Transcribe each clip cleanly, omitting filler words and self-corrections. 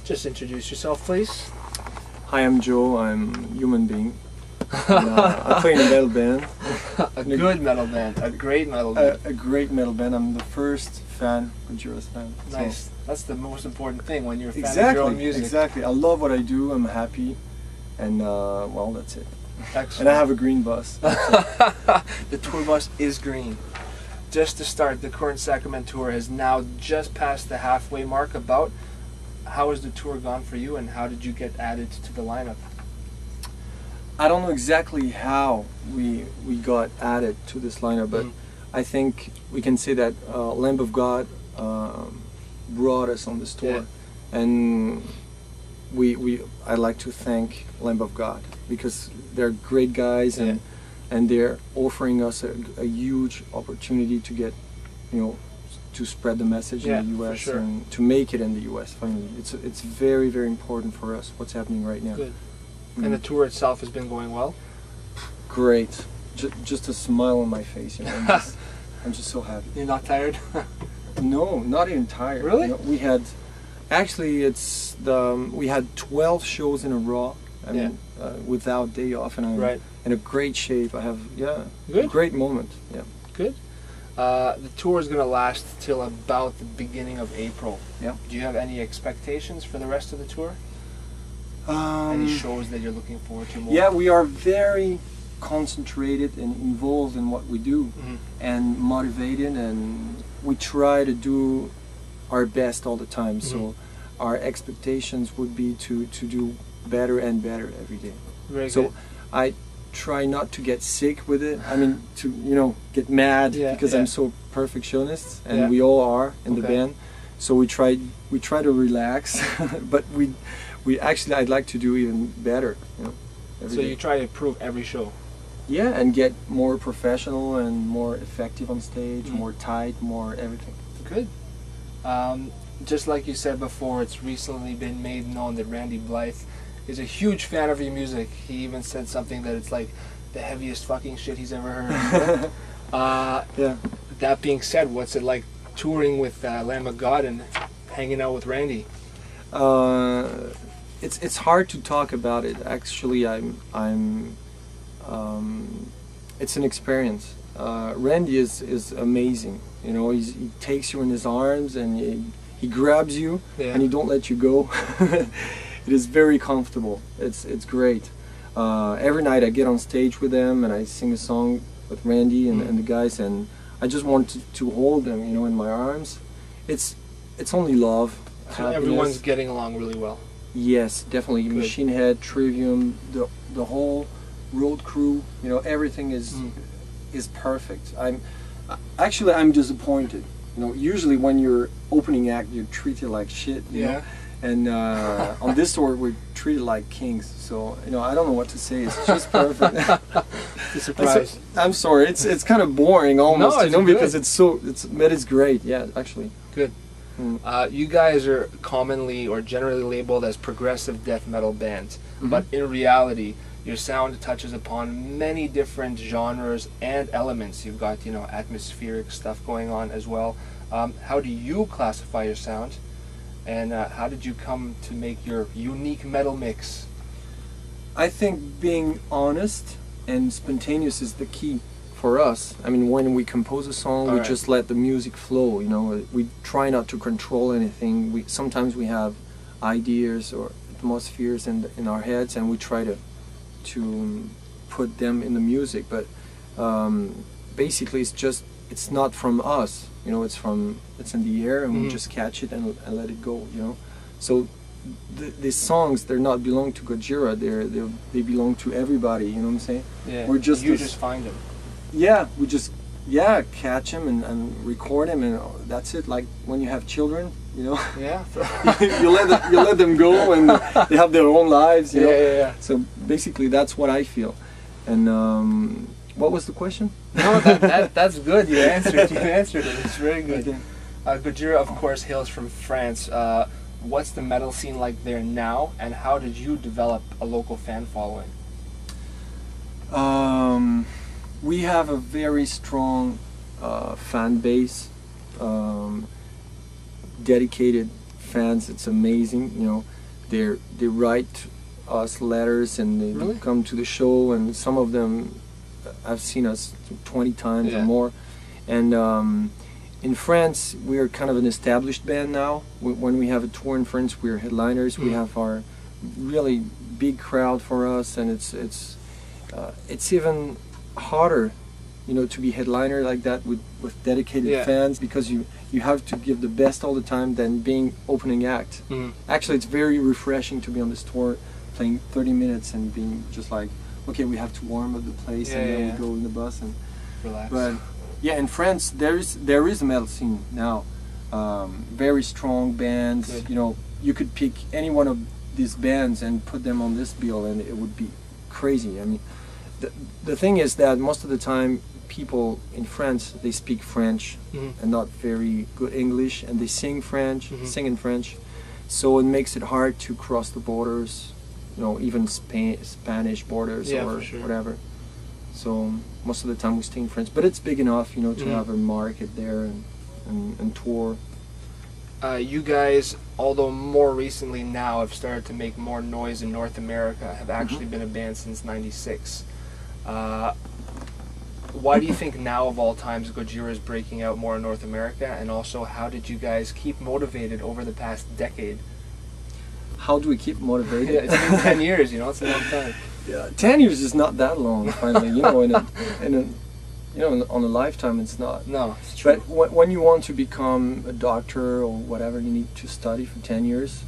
Just introduce yourself, please. Hi, I'm Joe. I'm a human being. And, I play in a metal band. A good metal band. A great metal band. A great metal band. I'm the first fan, Gojira's fan. Nice. So. That's the most important thing when you're a fan of Exactly, your own music. exactly. I love what I do. I'm happy. And, well, that's it. Excellent. And I have a green bus. The tour bus is green. Just to start, the current Sacrament tour has now just passed the halfway mark about. How has the tour gone for you, and how did you get added to the lineup? I don't know exactly how we got added to this lineup, but I think we can say that Lamb of God brought us on this tour, and I'd like to thank Lamb of God because they're great guys, and they're offering us a huge opportunity to get, you know, to spread the message in the U.S. and to make it in the U.S. Finally, it's very, very important for us what's happening right now. Good. And the tour itself has been going well? Great. Just a smile on my face. You know, I'm just so happy. You're not tired? No, not even tired. Really? You know, we had, actually, we had 12 shows in a row. I mean, without day off, and I'm in a great shape. I have, a great moment. Yeah. Good. The tour is going to last till about the beginning of April. Yeah. Do you have any expectations for the rest of the tour? Any shows that you're looking forward to more? Yeah, we are very concentrated and involved in what we do, and motivated, and we try to do our best all the time. So our expectations would be to do better and better every day. Very good. I try not to get sick with it. I mean, to get mad because I'm so perfectionist, and we all are in the band. So we try to relax, but we actually, I'd like to do even better. Every day. You try to improve every show. Yeah, and get more professional and more effective on stage, more tight, more everything. Good. Just like you said before, it's recently been made known that Randy Blythe is a huge fan of your music. He even said something that it's like the heaviest fucking shit he's ever heard. That being said, what's it like touring with Lamb of God and hanging out with Randy? It's hard to talk about it. Actually, it's an experience. Randy is amazing. You know, he takes you in his arms, and he grabs you, and he don't let you go. It is very comfortable. It's great. Every night I get on stage with them and I sing a song with Randy and the guys, and I just want to hold them, in my arms. It's only love. So everyone's getting along really well. Yes, definitely. Good. Machine Head, Trivium, the whole road crew. Everything is perfect. I'm disappointed. Usually when you're opening act, you're treated like shit. You know? And on this tour, we're treated like kings. So I don't know what to say. It's just perfect. It's a surprise. I'm sorry. It's kind of boring almost. No, because it's great. Yeah, actually. Good. You guys are commonly or generally labeled as progressive death metal bands, but in reality, your sound touches upon many different genres and elements. You've got atmospheric stuff going on as well. How do you classify your sound? And how did you come to make your unique metal mix? I think being honest and spontaneous is the key for us. I mean, when we compose a song, we just let the music flow. We try not to control anything. Sometimes we have ideas or atmospheres in our heads, and we try to put them in the music. But basically, it's not from us. It's in the air, and we just catch it and let it go. So these songs, they're not belong to Gojira. They belong to everybody. You know what I'm saying? Yeah. You just find them. Yeah, we just catch them and record them, and that's it. Like when you have children, Yeah. you let them go, and they have their own lives. You know? Yeah. So basically, that's what I feel. And what was the question? No, that's good. You answered. You answered it. It's very good. Okay. Gojira, of course, hails from France. What's the metal scene like there now, and how did you develop a local fan following? We have a very strong fan base, dedicated fans. It's amazing. they write us letters and they Really? come to the show, and some of them I've seen us 20 times or more. And in France, we are kind of an established band now. When we have a tour in France, we're headliners. We have our really big crowd for us, and it's even harder, you know, to be headliner like that with dedicated fans, because you have to give the best all the time than being opening act. Actually, it's very refreshing to be on this tour, playing 30 minutes and being just like, okay, we have to warm up the place, and then we go in the bus and relax. But yeah, in France there is a metal scene now, very strong bands. Good. You know, you could pick any one of these bands and put them on this bill, and it would be crazy. I mean, the thing is that most of the time people in France, they speak French and not very good English, and they sing French, sing in French, so it makes it hard to cross the borders, you know, even Spanish borders or whatever. So most of the time we stay in France, but it's big enough, you know, to have a market there and tour. You guys, although more recently now have started to make more noise in North America, have actually been a band since '96. Why do you think now of all times Gojira is breaking out more in North America, and also how did you guys keep motivated over the past decade? How do we keep motivated? It's been 10 years, you know, it's a long time. Yeah, 10 years is not that long, finally, you know, on a lifetime it's not. No, it's true. But when you want to become a doctor or whatever, you need to study for 10 years.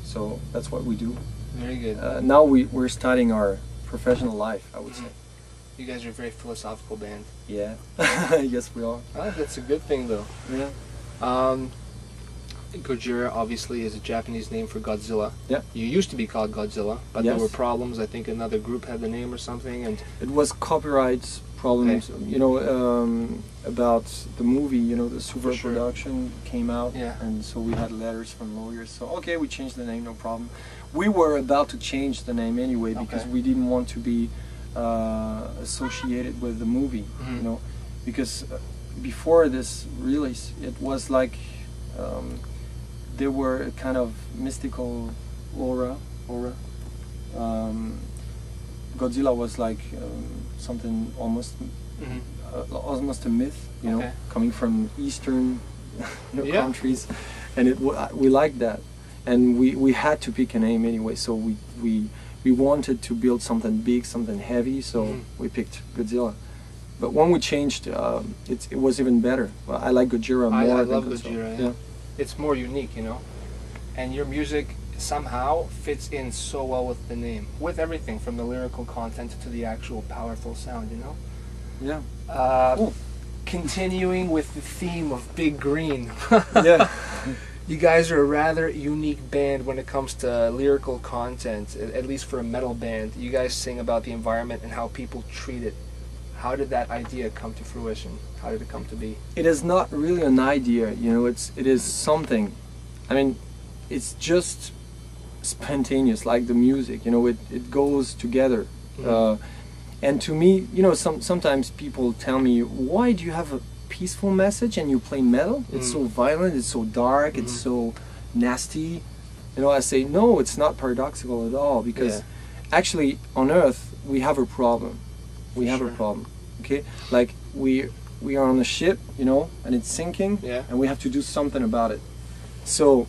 So that's what we do. Very good. Now we're studying our professional life, I would say. You guys are a very philosophical band. Yeah, yes we are. Oh, that's a good thing though. Yeah. Gojira obviously is a Japanese name for Godzilla. Yeah. You used to be called Godzilla, but there were problems. I think another group had the name or something, and it was copyright problems. Okay. You know, about the movie. You know, the super production came out, and so we had letters from lawyers. So okay, we changed the name, no problem. We were about to change the name anyway because we didn't want to be associated with the movie. You know, because before this release, it was like. There were a kind of mystical aura. Godzilla was like something almost a myth, you know, coming from Eastern countries, and we liked that, and we had to pick a name anyway. So we wanted to build something big, something heavy. So we picked Godzilla. But when we changed, it was even better. Well, I like Gojira more. I love Gojira. Yeah. It's more unique, you know, and your music somehow fits in so well with the name, with everything from the lyrical content to the actual powerful sound, you know. Yeah. Cool. Continuing with the theme of Big Green. Yeah. You guys are a rather unique band when it comes to lyrical content, at least for a metal band. You guys sing about the environment and how people treat it. How did that idea come to fruition? How did it come to be? It is not really an idea, you know, it is something. I mean, it's just spontaneous, like the music, you know, it goes together. And to me, you know, sometimes people tell me, why do you have a peaceful message and you play metal? It's so violent, it's so dark, it's so nasty. You know, I say, no, it's not paradoxical at all, because actually on Earth we have a problem. We have a problem, okay? Like we are on a ship, you know, and it's sinking, and we have to do something about it. So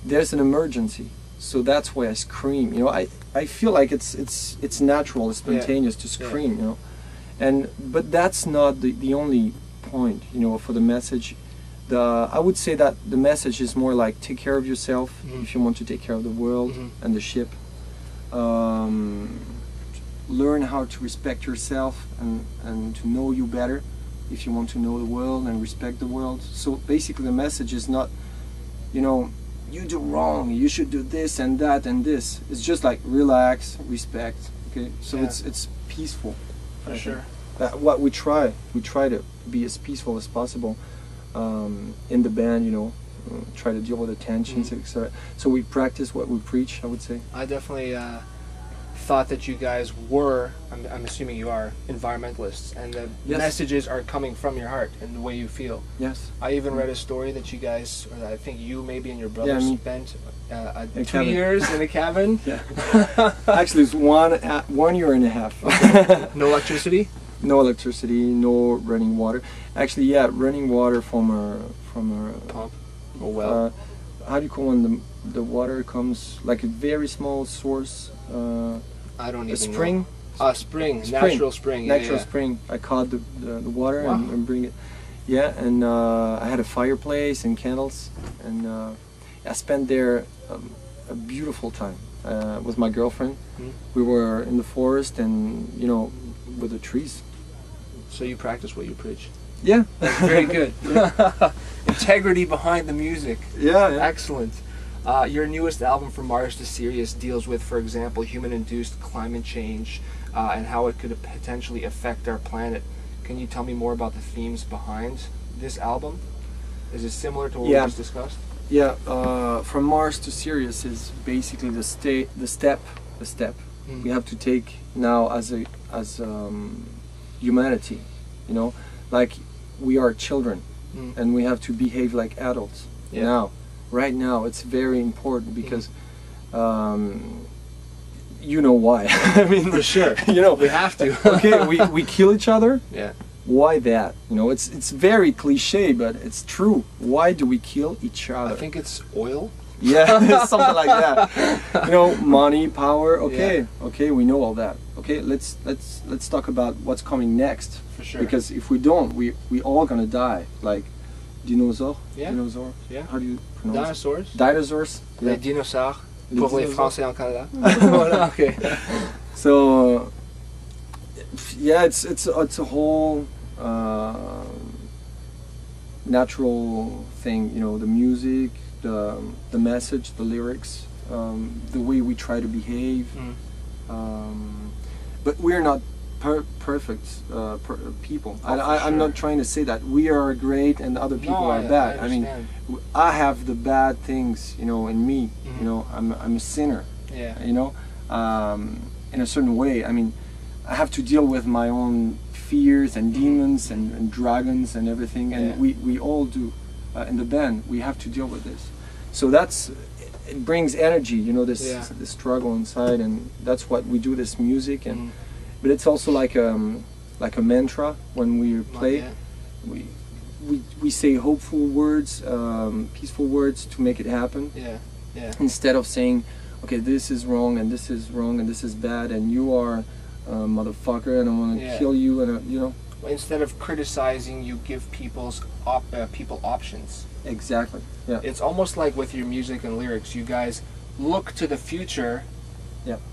there's an emergency. So that's why I scream. You know, I feel like it's natural, it's spontaneous to scream. You know, but that's not the only point. You know, for the message. I would say that the message is more like take care of yourself if you want to take care of the world and the ship. Learn how to respect yourself and to know you better if you want to know the world and respect the world. So basically the message is not, you know, you do wrong, you should do this and that and this. It's just like relax, respect, okay? So it's peaceful. For sure. What we try to be as peaceful as possible in the band, you know, try to deal with the tensions, etc. So we practice what we preach, I would say. I definitely thought that you guys were, I'm assuming you are, environmentalists, and the messages are coming from your heart and the way you feel. Yes. I even read a story that you guys, or I think you maybe and your brother spent 2 years in a cabin. Yeah. Actually, it's 1 year and a half. No electricity? No electricity, no running water. Actually, yeah, running water from a pump. Oh well. How do you call when the water comes, like a very small source? I don't even know. Spring. Spring. Natural spring. Natural spring. I caught the water and bring it. Yeah, and I had a fireplace and candles, and I spent there a beautiful time with my girlfriend. We were in the forest and with the trees. So you practice what you preach. Yeah. Very good. Integrity behind the music. Yeah. Excellent. Your newest album, From Mars to Sirius, deals with, for example, human-induced climate change and how it could potentially affect our planet. Can you tell me more about the themes behind this album? Is it similar to what we just discussed? Yeah. From Mars to Sirius is basically the step we have to take now as humanity. Like we are children, and we have to behave like adults now. Right now, it's very important because, you know why? I mean, for sure. We have to. Okay, we kill each other. Yeah. Why that? It's very cliche, but it's true. Why do we kill each other? I think it's oil. Yeah, something like that. Money, power. Okay, okay, we know all that. Okay, let's talk about what's coming next. For sure. Because if we don't, we all gonna die. Like dinosaur. Yeah. Dinosaur. Yeah. How do you pronounce? Dinosaurs. Dinosaurs. Les dinosaures. Pour les Français en Canada. Voilà. Okay. So yeah, it's a whole natural thing. The music, the message, the lyrics, the way we try to behave. But we're not perfect people. I'm not trying to say that we are great and other people are bad. I mean, I have the bad things, in me. I'm a sinner. Yeah. In a certain way. I mean, I have to deal with my own fears and demons and dragons and everything, and we all do. In the band, we have to deal with this. So it brings energy, this struggle inside, and that's what we do. This music, and but it's also like a mantra when we play. We say hopeful words, peaceful words to make it happen. Yeah. Yeah. Instead of saying, okay, this is wrong and this is wrong and this is bad and you are a motherfucker and I want to kill you and Instead of criticizing, you give people options. Exactly. Yeah. It's almost like with your music and lyrics, you guys look to the future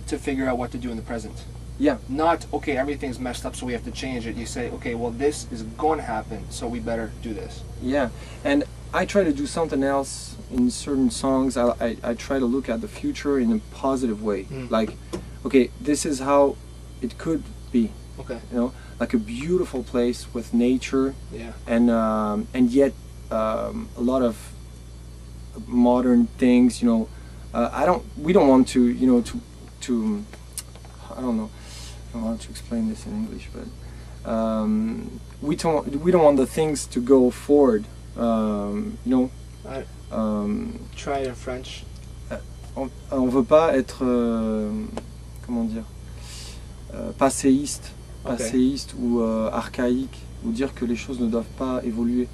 to figure out what to do in the present. Yeah. Not, okay, everything's messed up so we have to change it. You say, okay, well this is going to happen so we better do this. Yeah. And I try to do something else in certain songs. I try to look at the future in a positive way. Like, okay, this is how it could be. Okay. Like a beautiful place with nature. Yeah. And yet a lot of modern things. We don't want to to I don't know. I don't know how to explain this in English, but we don't want the things to go forward. Try in French. On veut pas être comment dire passéiste ou archaïque ou dire que les choses ne doivent pas évoluer.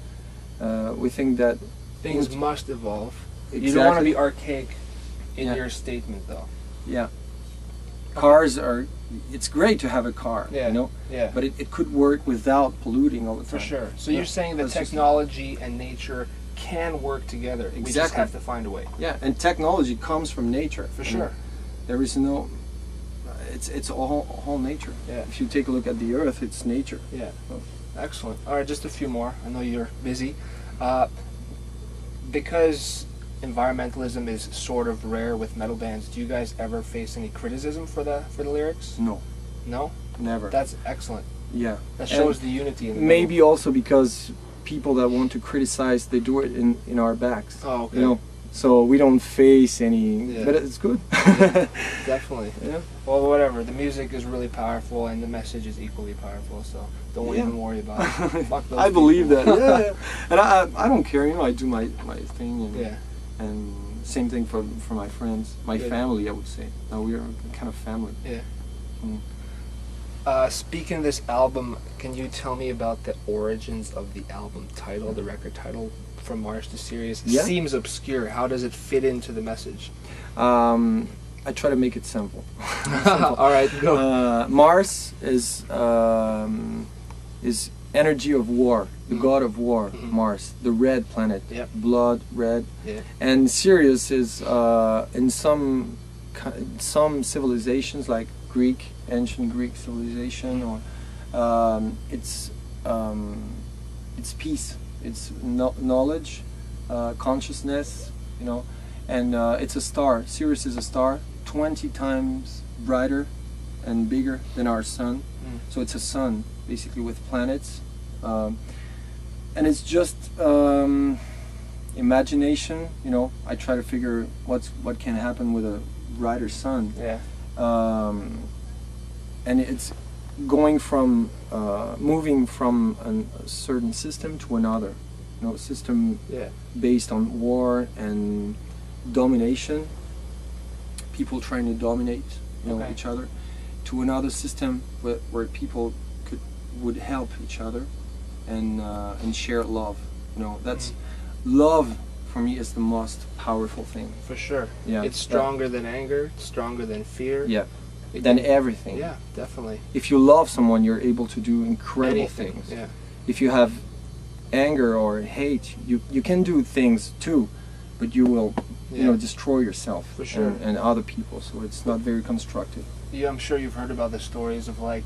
We think that things must evolve. Exactly. You don't want to be archaic in your statement, though. Yeah. Cars are. It's great to have a car, Yeah. But it could work without polluting all the time. For sure. So you're saying that technology and nature can work together. Exactly. We just have to find a way. Yeah, and technology comes from nature. For sure. There is no. It's all nature. Yeah. If you take a look at the Earth, it's nature. Yeah. Excellent. All right, just a few more. I know you're busy. Because environmentalism is sort of rare with metal bands, do you guys ever face any criticism for the lyrics? No. No? Never. That's excellent. Yeah. That shows the unity in the maybe also because people that want to criticize, they do it in our backs. Oh, okay. so we don't face any. Yeah. But it's good. Yeah, definitely. Yeah. Well, whatever. The music is really powerful, and the message is equally powerful. So don't even worry about it. Fuck those I believe people. that. Yeah. And I don't care. You know, I do my thing. And, Yeah. And same thing for my friends, my family. I would say. Now we are kind of family. Yeah. Mm. Speaking of this album, can you tell me about the origins of the album title, the record title, From Mars to Sirius? It seems obscure. How does it fit into the message? I try to make it simple. All right, go. Mars is energy of war, the god of war. Mars, the red planet, blood red, and Sirius is in some civilizations like Greek, ancient Greek civilization, or it's peace, it's knowledge, consciousness, you know, and it's a star. Sirius is a star, 20 times brighter and bigger than our sun. So it's a sun basically with planets, and it's just imagination. You know, I try to figure what can happen with a brighter sun. Yeah. And it's going from moving from a certain system to another, you know, system based on war and domination, people trying to dominate, you know, each other, to another system where people would help each other and share love. You know, that's love. For me, is the most powerful thing. For sure. Yeah. It's stronger than anger, stronger than fear. Yeah. Than everything. Yeah, definitely. If you love someone, you're able to do incredible things. Yeah. If you have anger or hate, you can do things too, but you will, you know, destroy yourself. For sure. And other people. So it's not very constructive. Yeah, I'm sure you've heard about the stories of like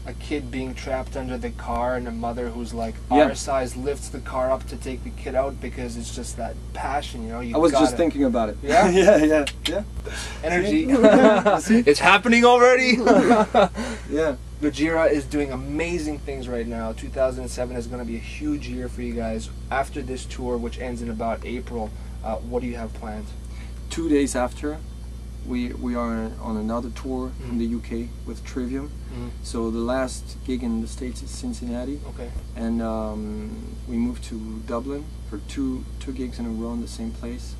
a kid being trapped under the car and a mother who's like our size lifts the car up to take the kid out because it's just that passion, you know. I was just thinking about it. Yeah? yeah. Energy. It's happening already. Yeah. Gojira is doing amazing things right now. 2007 is going to be a huge year for you guys. After this tour, which ends in about April, what do you have planned? 2 days after, we are on another tour in the UK with Trivium. So the last gig in the States is Cincinnati. Okay. And we moved to Dublin for two gigs in a row in the same place.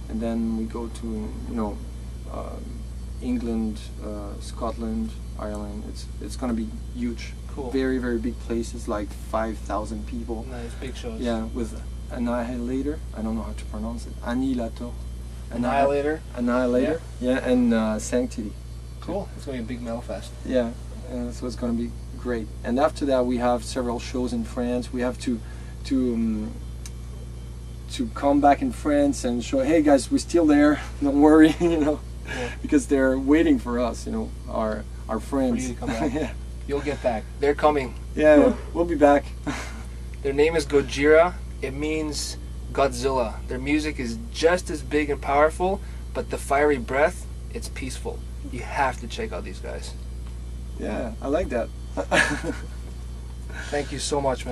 And then we go to, you know, England, Scotland, Ireland. It's gonna be huge. Cool. Very, very big places, like 5,000 people. Nice, big shows. Yeah, with Annihilator. I don't know how to pronounce it. Annihilator. Annihilator. Yeah, and Sanctity. Cool. It's gonna be a big metal fest. Yeah, so it's gonna be great. And after that, we have several shows in France. We have to come back in France and show, hey guys, we're still there. Don't worry, you know, because they're waiting for us. You know, our friends. For you to come back. Yeah. You'll get back. They're coming. Yeah, we'll be back. Their name is Gojira. It means Godzilla. Their music is just as big and powerful, but the fiery breath, it's peaceful. You have to check out these guys. Yeah, I like that. Thank you so much, man.